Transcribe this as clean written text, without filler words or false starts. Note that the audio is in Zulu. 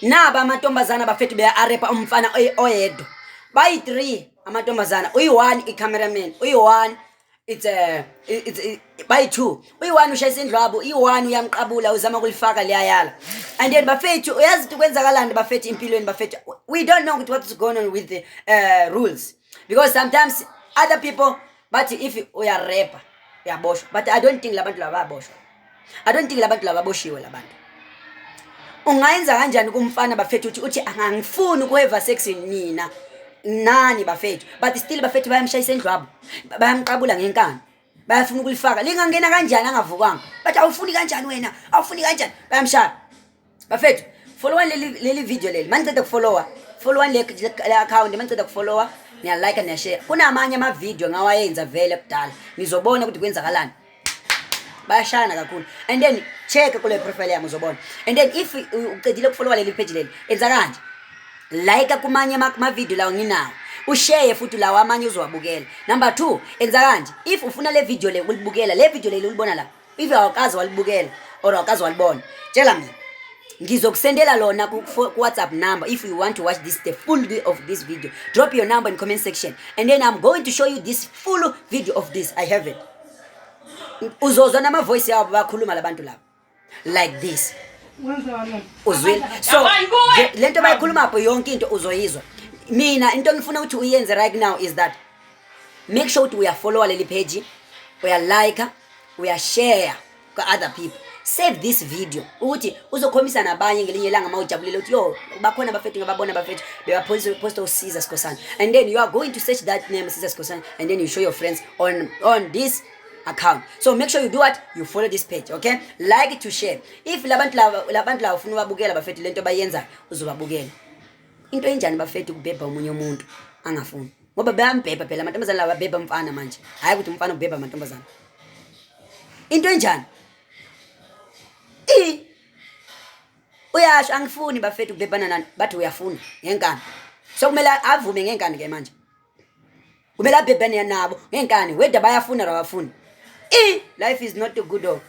naba amantombazana bafethu beya-arepa umfana oyedwa bayi-3 amantombazana uyi-1 i-cameraman uyi-1 it's bayi-2 uyi-1 ushayisa indlwabo uyi-1 uyamqabula uzama kulifaka liyayala and then bafethu uyazi ukuthi kwenzakalani bafethu empilweni bafethu we don't know what's going on with the rules because sometimes other people bathi if uyarepa uyaboshwa but I don't think labantu laba baboshwa I don't think labantu laba boshiwe labantu ungayenza kanjani kumfana bafethu uthi angangifuni ukuheva sex nina nani bafethu but still bafethu bayamshayisa endlwabo bayamqabula ngenkani bayafuna ukulifaka lingangena kanjani angavukanga bathi awufuni kanjani wena awufuni kanjani bayamshaya bafethu follow leli video leli maniceda kufollowa follow le account maniceda kufollowa niya like niya share kunamanye ama video ngawayenza vele kudala nizobona ukuthi kwenzakalani bayashana kakhulu and then check kule profile yami uzobona and then if uqedile ukufollowa leli page leli enza kanje like kumanye ama video lawo nginawo ushare futhi lawo amanye uzowabukela number 2 enza kanje if ufuna le video le ulibukela le video le ulibona la if awukazi walibukela or awukazi walibona tshela mina ngizokusendela lona ku WhatsApp number if you want to watch this the full video of this video drop your number in comment section and then I'm going to show you this full video of this I have it uzozwa nama voice yabo bakhuluma labantu labo like this uzwile so lento bayikhuluma apho yonke into uzoyizwa mina into ngifuna ukuthi uyenze right now is that make sure ukuthi uyafollow leli page uyalike uyashare ka other people save this video ukuthi uzokhomisa nabanye ngelinye ilanga mawujabulile ukuthi yo bakhona bafethu ngababona bafethu beyapost uSiza Skhosana and then you are going to search that name Siza Skhosana and then you show your friends on this account so make sure you do what you follow this page okay like to share if labantu la ufuna ubabukela bafethu lento bayenza uzobabukela into enjani bafethu kubhebha umunye umuntu angafuni ngoba bayambhebha phela amantombazana la babhebha umfana manje hayi ukuthi umfana ubhebha amantombazana into enjani uyasho angifuni bafethu ukubhebhana nani bathi uyafuna ngenkani so kumele avume ngenkani ke manje kumele abhebhane nabo ngenkani whether bayafuna or abafuni life is not good.